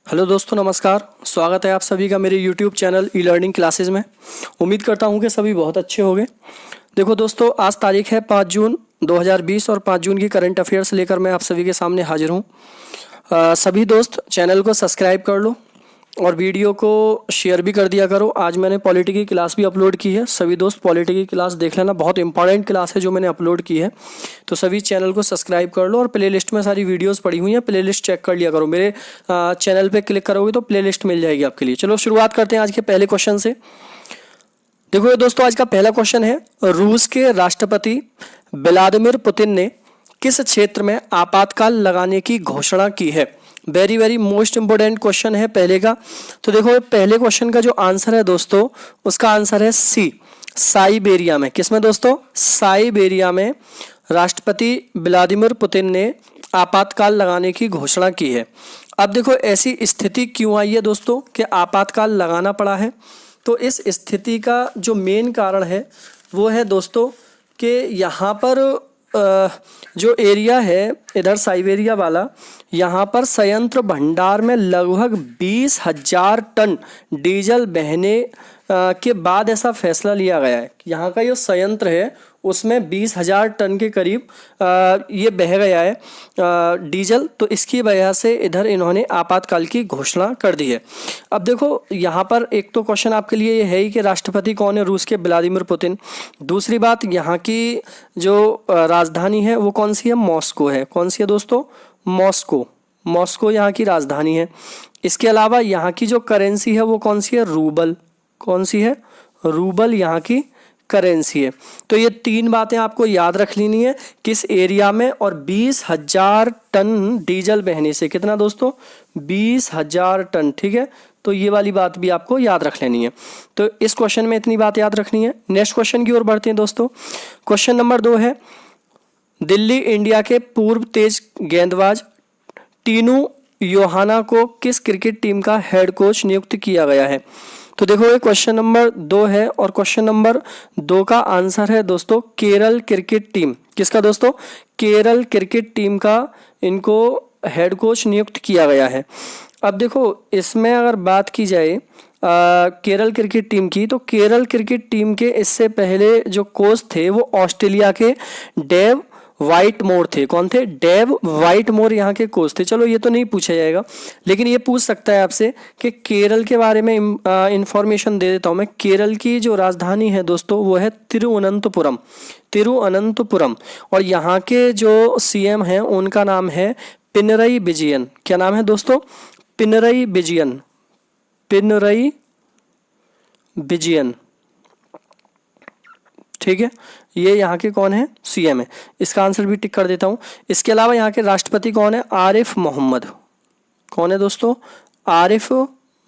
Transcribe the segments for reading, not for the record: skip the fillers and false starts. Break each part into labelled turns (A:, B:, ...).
A: Hello दोस्तों, नमस्कार। स्वागत है आप सभी का मेरे YouTube channel e learning classes में। उम्मीद करता हूं कि सभी बहुत अच्छे होंगे। देखो दोस्तों, आज तारीख है 5 जून 2020 और 5 जून की करंट अफेयर्स लेकर मैं आप सभी के सामने हाजिर हूं। सभी दोस्त चैनल को सब्सक्राइब कर लो और वीडियो को शेयर भी कर दिया करो। आज मैंने पॉलिटी की क्लास भी अपलोड की है, सभी दोस्त पॉलिटी की क्लास देख लेना, बहुत इंपॉर्टेंट क्लास है जो मैंने अपलोड की है। तो सभी चैनल को सब्सक्राइब कर लो और प्लेलिस्ट में सारी वीडियोस पड़ी हुई हैं, प्लेलिस्ट चेक कर लिया करो। मेरे चैनल पे क्लिक करोगे तो प्लेलिस्ट मिल जाएगी आपके लिए। चलो शुरुआत करते हैं आज के पहले क्वेश्चन से। देखो दोस्तों, आज का पहला क्वेश्चन है, रूस के राष्ट्रपति व्लादिमीर पुतिन ने किस क्षेत्र में आपातकाल लगाने की घोषणा की है। Very very most important question है पहले का। तो देखो, पहले क्वेश्चन का जो आंसर है दोस्तों, उसका आंसर है सी, साइबेरिया में। किसमें दोस्तों? साइबेरिया में राष्ट्रपति व्लादिमीर पुतिन ने आपातकाल लगाने की घोषणा की है। अब देखो, ऐसी स्थिति क्यों आई है दोस्तों कि आपातकाल लगाना पड़ा है। तो इस स्थिति का जो मेन कारण है वो है दोस्तों कि यहाँ पर जो एरिया है इधर साइबेरिया वाला, यहाँ पर संयंत्र भंडार में लगभग 20,000 टन डीजल बहने के बाद ऐसा फैसला लिया गया है कि यहाँ का जो संयंत्र है उसमें 20,000 टन के करीब ये बह गया है डीजल। तो इसकी वजह से इधर इन्होंने आपातकाल की घोषणा कर दी है। अब देखो, यहाँ पर एक तो क्वेश्चन आपके लिए ये है ही कि राष्ट्रपति कौन है रूस के? Vladimir Putin. दूसरी बात, यहाँ की जो राजधानी है वो कौन सी है? मॉस्को है। कौन सी है दोस्तों? मॉस्को। मॉस्को यहाँ की राजधानी है। इसके अलावा यहाँ की जो करेंसी है वो कौन सी है? रूबल। कौन सी है? रूबल यहाँ की करेंसी है। तो ये तीन बातें आपको याद रख लेनी है, किस एरिया में और 20,000 टन डीजल बहने से। कितना दोस्तों? 20,000 टन। ठीक है, तो ये वाली बात भी आपको याद रख लेनी है। तो इस क्वेश्चन में इतनी बात याद रखनी है। नेक्स्ट क्वेश्चन की ओर बढ़ते हैं दोस्तों। क्वेश्चन नंबर 2 है, दिल्ली इंडिया के पूर्व तेज गेंदबाज टीनू योहाना को किस क्रिकेट टीम का हेड कोच नियुक्त किया गया है। तो देखो, ये क्वेश्चन नंबर 2 है और क्वेश्चन नंबर 2 का आंसर है दोस्तों केरल क्रिकेट टीम। किसका दोस्तों? केरल क्रिकेट टीम का इनको हेड कोच नियुक्त किया गया है। अब देखो, इसमें अगर बात की जाए केरल क्रिकेट टीम की, तो केरल क्रिकेट टीम के इससे पहले जो कोच थे वो ऑस्ट्रेलिया के डेव व्हाइटमोर थे। कौन थे? डेव व्हाइटमोर यहाँ के कोच थे। चलो, ये तो नहीं पूछा जाएगा, लेकिन ये पूछ सकता है आपसे कि केरल के बारे में इंफॉर्मेशन दे देता हूँ मैं। केरल की जो राजधानी है दोस्तों वो है तिरुवनंतपुरम। तिरुवनंतपुरम। और यहाँ के जो सीएम हैं उनका नाम है पिनरई विजयन। क्या नाम है दोस्तों? पिनरई विजयन। पिनरई विजयन। ठीक है, ये यहाँ के कौन है? सीएम है। इसका आंसर भी टिक कर देता हूँ। इसके अलावा यहाँ के राष्ट्रपति कौन है? आरिफ मोहम्मद। कौन है दोस्तों? आरिफ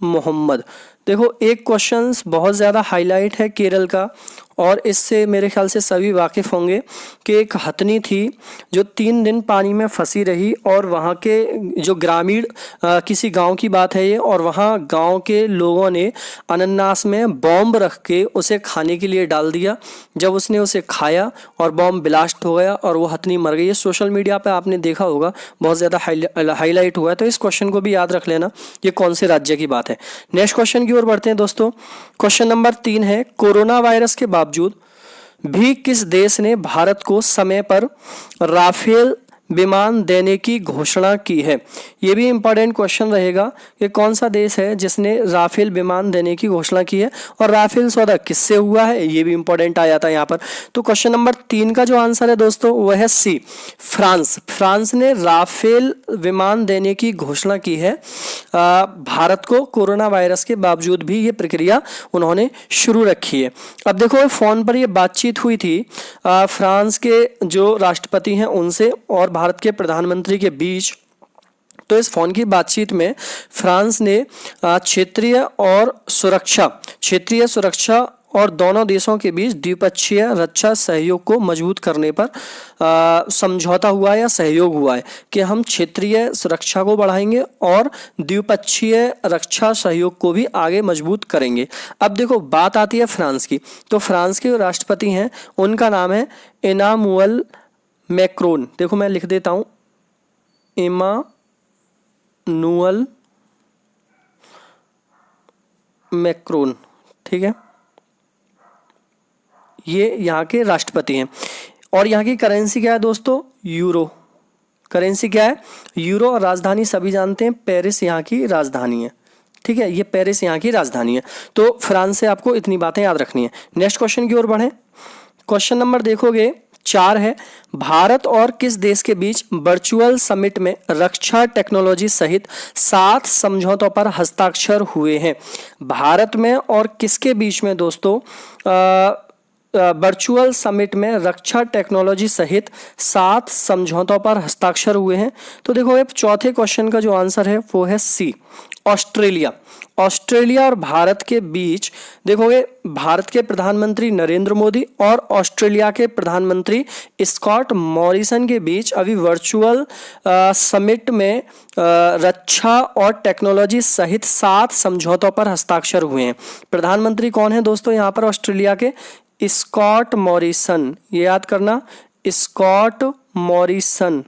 A: मोहम्मद। देखो, एक क्वेश्चन बहुत ज़्यादा हाईलाइट है केरल का, और इससे मेरे ख्याल से सभी वाकिफ़ होंगे कि एक हथनी थी जो 3 दिन पानी में फंसी रही, और वहाँ के जो ग्रामीण किसी गांव की बात है ये, और वहाँ गांव के लोगों ने अनानास में बॉम्ब रख के उसे खाने के लिए डाल दिया। जब उसने उसे खाया और बॉम्ब ब्लास्ट हो गया और वो हथनी मर गई। ये सोशल मीडिया पे आपने देखा होगा, बहुत ज़्यादा हाईलाइट हुआ है। तो इस क्वेश्चन को भी याद रख लेना, ये कौन से राज्य की बात है। नेक्स्ट क्वेश्चन की ओर बढ़ते हैं दोस्तों। क्वेश्चन नंबर 3 है, कोरोना वायरस के बावजूद भी किस देश ने भारत को समय पर राफेल विमान देने की घोषणा की है। ये भी इंपॉर्टेंट क्वेश्चन रहेगा कि कौन सा देश है जिसने राफेल विमान देने की घोषणा की है, और राफेल सौदा किससे हुआ है, ये भी इंपॉर्टेंट आ जाता है यहाँ पर। तो क्वेश्चन नंबर 3 का जो आंसर है दोस्तों वह है सी, फ्रांस। फ्रांस ने राफेल विमान देने की घोषणा की है भारत को। कोरोना वायरस के बावजूद भी ये प्रक्रिया उन्होंने शुरू रखी है। अब देखो, फोन पर ये बातचीत हुई थी फ्रांस के जो राष्ट्रपति हैं उनसे और भारत के प्रधानमंत्री के बीच। तो इस फोन की बातचीत में फ्रांस ने क्षेत्रीय सुरक्षा और दोनों देशों के बीच द्विपक्षीय रक्षा सहयोग को मजबूत करने पर समझौता हुआ या सहयोग हुआ है कि हम क्षेत्रीय सुरक्षा को बढ़ाएंगे और द्विपक्षीय रक्षा सहयोग को भी आगे मजबूत करेंगे। अब देखो, बात आती है फ्रांस की। तो फ्रांस के जो राष्ट्रपति हैं उनका नाम है इमानुएल मैक्रोन। देखो, मैं लिख देता हूँ, इमानुएल मैक्रोन, ठीक है, ये यहाँ के राष्ट्रपति हैं। और यहाँ की करेंसी क्या है दोस्तों, यूरो। करेंसी क्या है, यूरो। और राजधानी सभी जानते हैं, पेरिस यहाँ की राजधानी है, ठीक है, ये पेरिस यहाँ की राजधानी है। तो फ्रांस से आपको इतनी बातें याद रखनी है। नेक्स्ट क्वेश्चन की ओर बढ़ें। क्वेश्चन नंबर देखोगे 4 है, भारत और किस देश के बीच वर्चुअल समिट में रक्षा टेक्नोलॉजी सहित 7 समझौतों पर हस्ताक्षर हुए हैं। भारत में और किसके बीच में दोस्तों वर्चुअल समिट में रक्षा टेक्नोलॉजी सहित 7 समझौतों पर हस्ताक्षर हुए हैं। तो देखो चौथे क्वेश्चन का जो आंसर है वो है सी, ऑस्ट्रेलिया। ऑस्ट्रेलिया और भारत के बीच देखोगे, भारत के प्रधानमंत्री नरेंद्र मोदी और ऑस्ट्रेलिया के प्रधानमंत्री स्कॉट मॉरिसन के बीच अभी वर्चुअल समिट में रक्षा और टेक्नोलॉजी सहित 7 समझौतों पर हस्ताक्षर हुए हैं। प्रधानमंत्री कौन है दोस्तों यहाँ पर ऑस्ट्रेलिया के, स्कॉट मॉरिसन, ये याद करना, स्कॉट मॉरिसन,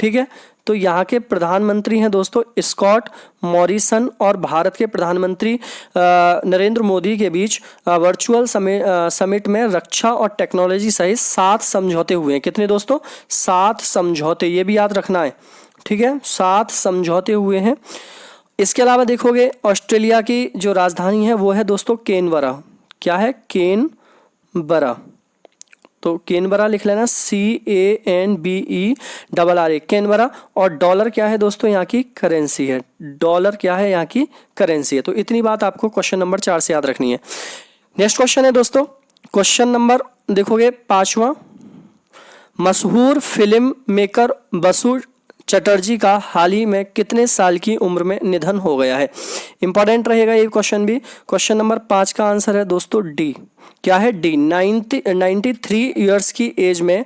A: ठीक है। तो यहाँ के प्रधानमंत्री हैं दोस्तों स्कॉट मॉरिसन और भारत के प्रधानमंत्री नरेंद्र मोदी के बीच वर्चुअल समिट में रक्षा और टेक्नोलॉजी सहित 7 समझौते हुए हैं। कितने दोस्तों, 7 समझौते, ये भी याद रखना है, ठीक है, 7 समझौते हुए हैं। इसके अलावा देखोगे ऑस्ट्रेलिया की जो राजधानी है वो है दोस्तों कैनबरा। क्या है, कैनबरा। तो कैनबरा लिख लेना, CANBERRA, कैनबरा। और डॉलर क्या है दोस्तों, यहाँ की करेंसी है। डॉलर क्या है, यहाँ की करेंसी है। तो इतनी बात आपको क्वेश्चन नंबर 4 से याद रखनी है। नेक्स्ट क्वेश्चन है दोस्तों, क्वेश्चन नंबर देखोगे 5वां, मशहूर फिल्म मेकर बसु चटर्जी का हाल ही में कितने साल की उम्र में निधन हो गया है। इंपॉर्टेंट रहेगा ये क्वेश्चन भी। क्वेश्चन नंबर 5 का आंसर है दोस्तों डी। क्या है, डी। 93 ईयर्स की एज में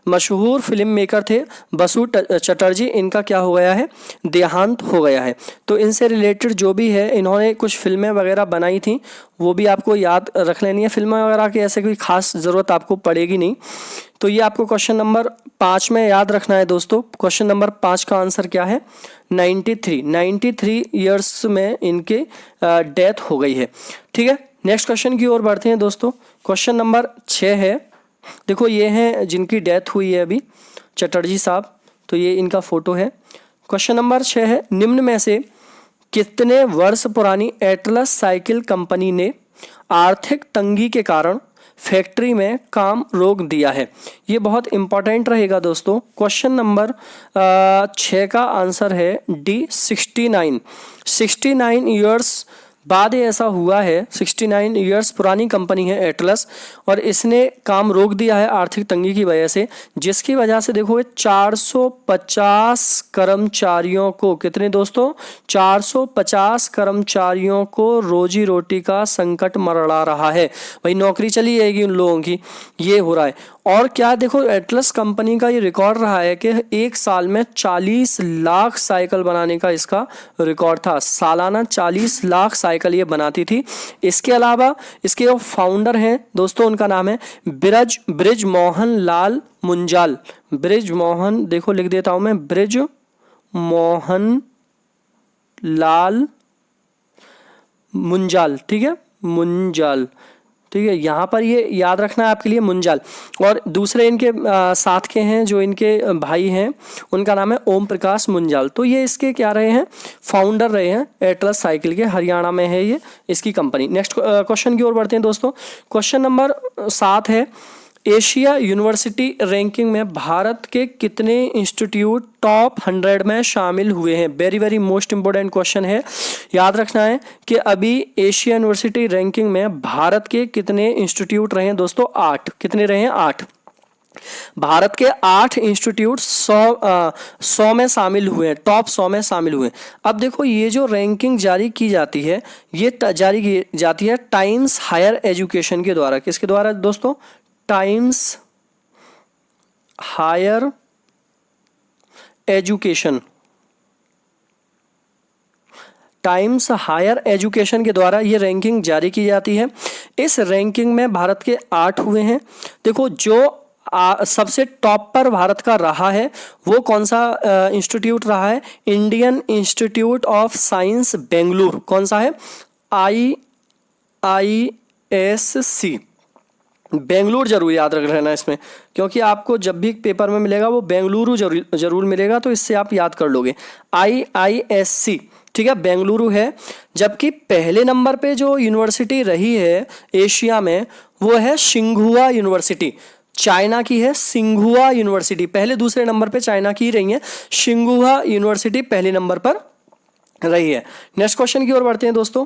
A: मशहूर फिल्म मेकर थे बसु चटर्जी, इनका क्या हो गया है, देहांत हो गया है। तो इनसे रिलेटेड जो भी है, इन्होंने कुछ फिल्में वगैरह बनाई थी, वो भी आपको याद रख लेनी है। फिल्में वगैरह की ऐसे कोई खास ज़रूरत आपको पड़ेगी नहीं। तो ये आपको क्वेश्चन नंबर 5 में याद रखना है दोस्तों। क्वेश्चन नंबर 5 का आंसर क्या है, 93 ईयर्स में इनके डेथ हो गई है, ठीक है। नेक्स्ट क्वेश्चन की ओर बढ़ते हैं दोस्तों। क्वेश्चन नंबर 6 है, देखो ये हैं जिनकी डेथ हुई है अभी, चटर्जी साहब। तो ये इनका फोटो है। क्वेश्चन नंबर 6 है, निम्न में से कितने वर्ष पुरानी एटलस साइकिल कंपनी ने आर्थिक तंगी के कारण फैक्ट्री में काम रोक दिया है। ये बहुत इंपॉर्टेंट रहेगा दोस्तों। क्वेश्चन नंबर 6 का आंसर है डी, 69 ईयर्स बाद ऐसा हुआ है। 69 ईयर्स पुरानी कंपनी है एटलस, और इसने काम रोक दिया है आर्थिक तंगी की वजह से, जिसकी वजह से देखो 450 कर्मचारियों को, कितने दोस्तों, 450 कर्मचारियों को रोजी रोटी का संकट मरड़ा रहा है। भाई नौकरी चली जाएगी उन लोगों की, ये हो रहा है। और क्या देखो, एटलस कंपनी का ये रिकॉर्ड रहा है कि एक साल में 40 लाख साइकिल बनाने का इसका रिकॉर्ड था। सालाना 40 लाख साइकिल ये बनाती थी। इसके अलावा इसके जो फाउंडर हैं दोस्तों, उनका नाम है ब्रिज मोहन लाल मुंजाल। ब्रिज मोहन, देखो लिख देता हूं मैं, ब्रिज मोहन लाल मुंजाल, ठीक है, मुंजाल, ठीक है। यहाँ पर ये याद रखना है आपके लिए, मुंजाल। और दूसरे इनके साथ के हैं, जो इनके भाई हैं, उनका नाम है ओम प्रकाश मुंजाल। तो ये इसके क्या रहे हैं, फाउंडर रहे हैं एटलस साइकिल के। हरियाणा में है ये इसकी कंपनी। नेक्स्ट क्वेश्चन की ओर बढ़ते हैं दोस्तों। क्वेश्चन नंबर 7 है, एशिया यूनिवर्सिटी रैंकिंग में भारत के कितने इंस्टीट्यूट टॉप 100 में शामिल हुए हैं। Very very most important question है, याद रखना है कि अभी एशिया यूनिवर्सिटी रैंकिंग में भारत के कितने इंस्टीट्यूट रहे हैं दोस्तों, 8। कितने रहे हैं, 8। भारत के 8 इंस्टीट्यूट 100 में शामिल हुए हैं, टॉप 100 में शामिल हुए। अब देखो ये जो रैंकिंग जारी की जाती है, ये जारी की जाती है टाइम्स हायर एजुकेशन के द्वारा। किसके द्वारा दोस्तों, Times higher education. Times higher education के द्वारा ये रैंकिंग जारी की जाती है। इस रैंकिंग में भारत के 8 हुए हैं। देखो जो सबसे टॉप पर भारत का रहा है वो कौन सा इंस्टीट्यूट रहा है? Indian institute of science Bengaluru. कौन सा है? IISC बेंगलुरु जरूर याद रख लेना इसमें, क्योंकि आपको जब भी पेपर में मिलेगा वो बेंगलुरु जरूर मिलेगा, तो इससे आप याद कर लोगे। IISC, ठीक है, बेंगलुरु है। जबकि पहले नंबर पे जो यूनिवर्सिटी रही है एशिया में वो है सिंघुआ यूनिवर्सिटी, चाइना की है सिंघुआ यूनिवर्सिटी। पहले दूसरे नंबर पे चाइना की रही है, सिंघुआ यूनिवर्सिटी पहले नंबर पर रही है। नेक्स्ट क्वेश्चन की ओर बढ़ते हैं दोस्तों।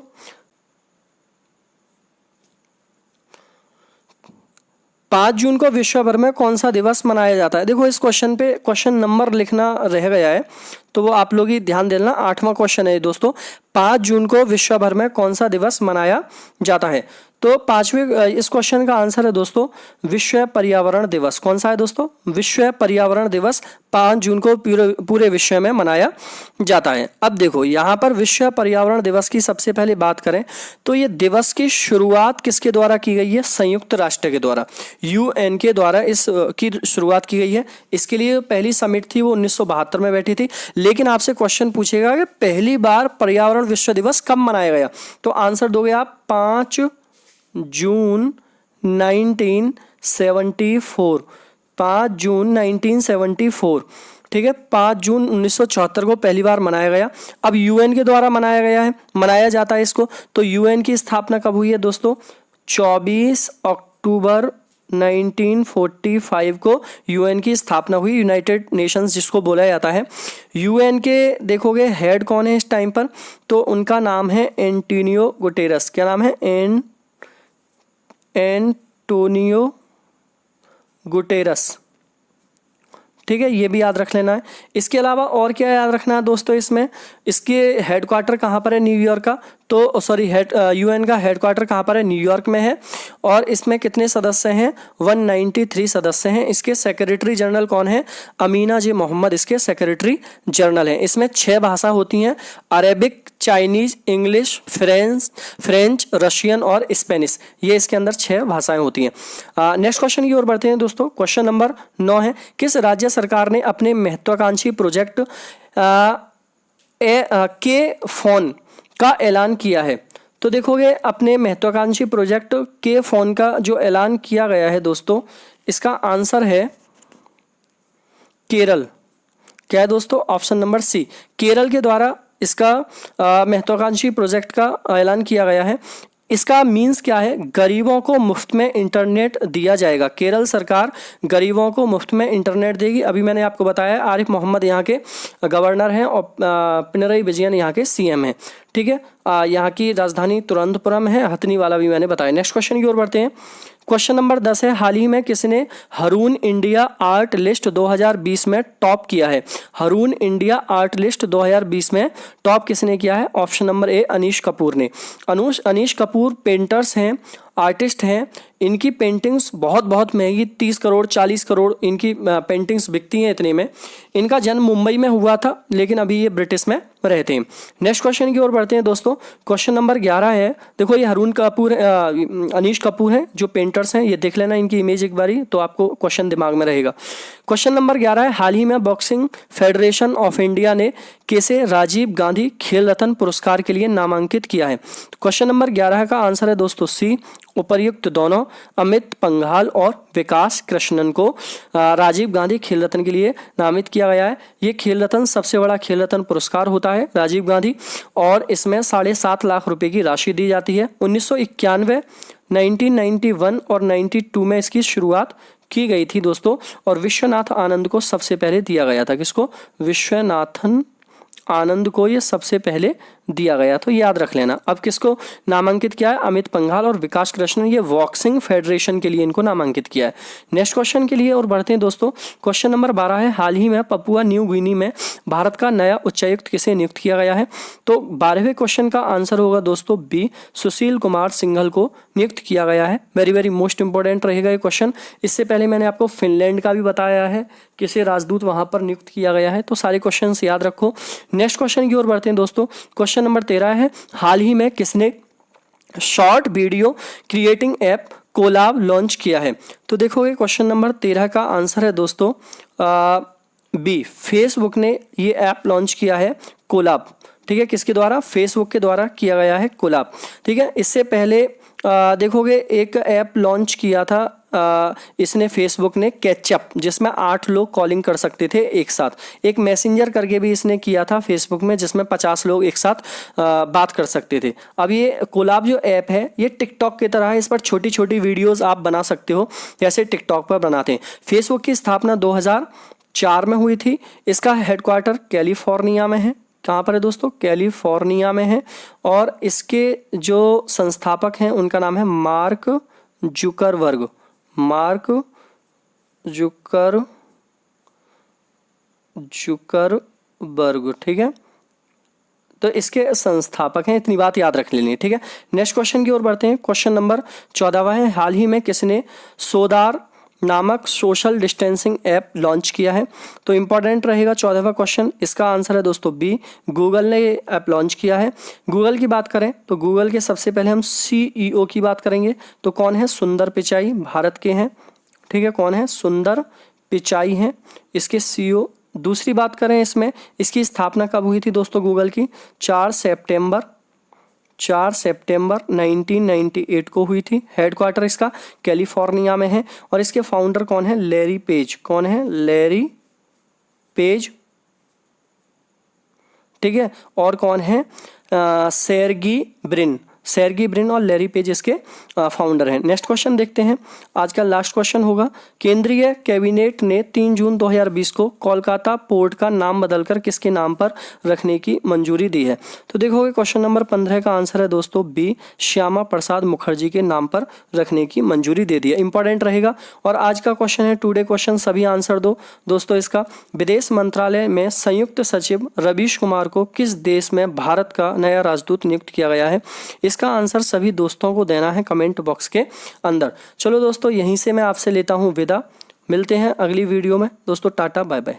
A: 5 जून को विश्व भर में कौन सा दिवस मनाया जाता है? देखो इस क्वेश्चन पे क्वेश्चन नंबर लिखना रह गया है, तो वो आप लोग ही ध्यान देना। 8वां क्वेश्चन है दोस्तों, 5 जून को विश्व भर में कौन सा दिवस मनाया जाता है? तो 5वें इस क्वेश्चन का आंसर है दोस्तों विश्व पर्यावरण दिवस। कौन सा है दोस्तों? विश्व पर्यावरण दिवस 5 जून को पूरे विश्व में मनाया जाता है। अब देखो यहाँ पर विश्व पर्यावरण दिवस की सबसे पहले बात करें तो ये दिवस की शुरुआत किसके द्वारा की गई है? संयुक्त राष्ट्र के द्वारा, UN के द्वारा इस की शुरुआत की गई है। इसके लिए पहली समिट थी वो 1972 में बैठी थी। लेकिन आपसे क्वेश्चन पूछेगा कि पहली बार पर्यावरण विश्व दिवस कब मनाया गया, तो आंसर दोगे आप 5 जून 1974। 5 जून 1974, ठीक है, 5 जून 1974 को पहली बार मनाया गया। अब UN के द्वारा मनाया जाता है इसको। तो UN की स्थापना कब हुई है दोस्तों? 24 अक्टूबर 1945 को UN की स्थापना हुई, यूनाइटेड नेशंस जिसको बोला जाता है। UN के देखोगे हेड कौन है इस टाइम पर, तो उनका नाम है एंटोनियो गुटेरस। क्या नाम है? एंटोनियो गुटेरस, ठीक है, ये भी याद रख लेना है। इसके अलावा और क्या याद रखना है दोस्तों इसमें? इसके हेडक्वार्टर कहाँ पर है? न्यूयॉर्क का। तो सॉरी UN का हेडक्वार्टर कहाँ पर है? न्यूयॉर्क में है। और इसमें कितने सदस्य हैं? 193 सदस्य हैं। इसके सेक्रेटरी जनरल कौन है? अमीना जे मोहम्मद इसके सेक्रेटरी जनरल हैं। इसमें 6 भाषा होती हैं, Arabic, Chinese, English, French, Russian और स्पेनिश। ये इसके अंदर 6 भाषाएं होती हैं। नेक्स्ट क्वेश्चन की ओर बढ़ते हैं दोस्तों। क्वेश्चन नंबर 9 है, किस राज्य सरकार ने अपने महत्वाकांक्षी प्रोजेक्ट के फोन का ऐलान किया है? तो देखोगे अपने महत्वाकांक्षी प्रोजेक्ट के फोन का जो ऐलान किया गया है दोस्तों, इसका आंसर है केरल। क्या है दोस्तों? ऑप्शन नंबर सी, केरल के द्वारा इसका महत्वाकांक्षी प्रोजेक्ट का ऐलान किया गया है। इसका मीन्स क्या है? गरीबों को मुफ्त में इंटरनेट दिया जाएगा। केरल सरकार गरीबों को मुफ्त में इंटरनेट देगी। अभी मैंने आपको बताया आरिफ मोहम्मद यहाँ के गवर्नर हैं और पिनरई विजयन यहाँ के CM हैं, ठीक है। यहाँ की राजधानी तिरुवनंतपुरम है, हथनी वाला भी मैंने बताया। नेक्स्ट क्वेश्चन की ओर बढ़ते हैं। क्वेश्चन नंबर 10 है, हाल ही में किसने हरून इंडिया आर्ट लिस्ट 2020 में टॉप किया है? हरून इंडिया आर्ट लिस्ट 2020 में टॉप किसने किया है? Option number A, Anish Kapoor ने। अनीश कपूर पेंटर्स हैं, आर्टिस्ट हैं। इनकी पेंटिंग्स बहुत महंगी, 30 करोड़ 40 करोड़ इनकी पेंटिंग्स बिकती हैं इतने में। इनका जन्म मुंबई में हुआ था, लेकिन अभी ये ब्रिटिश में रहते हैं। नेक्स्ट क्वेश्चन की ओर बढ़ते हैं दोस्तों। क्वेश्चन नंबर 11 है, देखो ये अनीश कपूर हैं जो पेंटर्स हैं। ये देख लेना इनकी इमेज एक बारी, तो आपको क्वेश्चन दिमाग में रहेगा। क्वेश्चन नंबर 11 है, हाल ही में बॉक्सिंग फेडरेशन ऑफ इंडिया ने किसे राजीव गांधी खेल रत्न पुरस्कार के लिए नामांकित किया है? क्वेश्चन नंबर 11 का आंसर है दोस्तों सी, उपर्युक्त दोनों अमित पंघाल और विकास कृष्णन को राजीव गांधी खेल रत्न के लिए नामित किया गया है। ये खेल रत्न सबसे बड़ा खेल रत्न पुरस्कार होता है राजीव गांधी, और इसमें 7.5 लाख रुपए की राशि दी जाती है। 1991, 1991 और 92 में इसकी शुरुआत की गई थी दोस्तों, और विश्वनाथ आनंद को सबसे पहले दिया गया था। किसको? विश्वनाथन आनंद को ये सबसे पहले दिया गया, तो याद रख लेना। अब किसको नामांकित किया है? अमित पंघाल और विकास कृष्णन। ये बॉक्सिंग फेडरेशन के लिए इनको नामांकित किया है। नेक्स्ट क्वेश्चन के लिए और बढ़ते हैं दोस्तों। क्वेश्चन नंबर 12 है, हाल ही में पपुआ न्यू गिनी में भारत का नया उच्चायुक्त किसे नियुक्त किया गया है? तो 12वें क्वेश्चन का आंसर होगा दोस्तों बी, सुशील कुमार सिंघल को नियुक्त किया गया है। वेरी मोस्ट इंपॉर्टेंट रहेगा ये क्वेश्चन। इससे पहले मैंने आपको फिनलैंड का भी बताया है, किसे राजदूत वहां पर नियुक्त किया गया है, तो सारे क्वेश्चन याद रखो। नेक्स्ट क्वेश्चन की ओर बढ़ते हैं दोस्तों। क्वेश्चन नंबर 13 है, हाल ही में किसने short video creating app Collab launch किया है? तो देखोगे क्वेश्चन नंबर 13 का आंसर है दोस्तों बी, फेसबुक ने ये ऐप लॉन्च किया है कोलाब। ठीक है, किसके द्वारा? फेसबुक के द्वारा किया गया है कोलाब। ठीक है, इससे पहले देखोगे एक ऐप लॉन्च किया था इसने फेसबुक ने, कैचअप, जिसमें 8 लोग कॉलिंग कर सकते थे एक साथ। एक मैसेंजर करके भी इसने किया था फेसबुक में, जिसमें 50 लोग एक साथ बात कर सकते थे। अब ये कोलाब जो ऐप है ये टिकटॉक की तरह है, इस पर छोटी छोटी वीडियोस आप बना सकते हो जैसे टिकटॉक पर बनाते हैं। फेसबुक की स्थापना 2004 में हुई थी। इसका हेडक्वार्टर कैलिफोर्निया में है। कहाँ पर है दोस्तों? कैलिफोर्निया में है। और इसके जो संस्थापक हैं उनका नाम है मार्क जुकरबर्ग। ठीक है, तो इसके संस्थापक हैं, इतनी बात याद रख लेनी है। ठीक है, नेक्स्ट क्वेश्चन की ओर बढ़ते हैं। क्वेश्चन नंबर 14वां है, हाल ही में किसने सोदार नामक सोशल डिस्टेंसिंग ऐप लॉन्च किया है? तो इंपॉर्टेंट रहेगा 14वां क्वेश्चन। इसका आंसर है दोस्तों बी, गूगल ने ये ऐप लॉन्च किया है। गूगल की बात करें तो गूगल के सबसे पहले हम CEO की बात करेंगे। तो कौन है? सुंदर पिचाई, भारत के हैं। ठीक है, कौन है? सुंदर पिचाई हैं इसके CEO। दूसरी बात करें इसमें, इसकी स्थापना कब हुई थी दोस्तों गूगल की? 4 सितंबर 1998 को हुई थी। हेडक्वार्टर इसका कैलिफोर्निया में है। और इसके फाउंडर कौन है? Larry page. कौन है? Larry page. ठीक है, और कौन है? सेर्गी ब्रिन और लैरी पेज इसके फाउंडर हैं। नेक्स्ट क्वेश्चन देखते हैं, आज का लास्ट क्वेश्चन होगा। केंद्रीय कैबिनेट ने 3 जून 2020 को कोलकाता पोर्ट का नाम बदलकर किसके नाम पर रखने की मंजूरी दी है? तो देखोगे क्वेश्चन नंबर 15 का आंसर है दोस्तों बी, श्यामा प्रसाद मुखर्जी के नाम पर रखने की मंजूरी दे दी है। इंपॉर्टेंट रहेगा। और आज का क्वेश्चन है टुडे क्वेश्चन, सभी आंसर दो दोस्तों। इसका, विदेश मंत्रालय में संयुक्त सचिव रवीश कुमार को किस देश में भारत का नया राजदूत नियुक्त किया गया है? इसका आंसर सभी दोस्तों को देना है कमेंट बॉक्स के अंदर। चलो दोस्तों, यहीं से मैं आपसे लेता हूं विदा। मिलते हैं अगली वीडियो में दोस्तों। Tata, bye bye.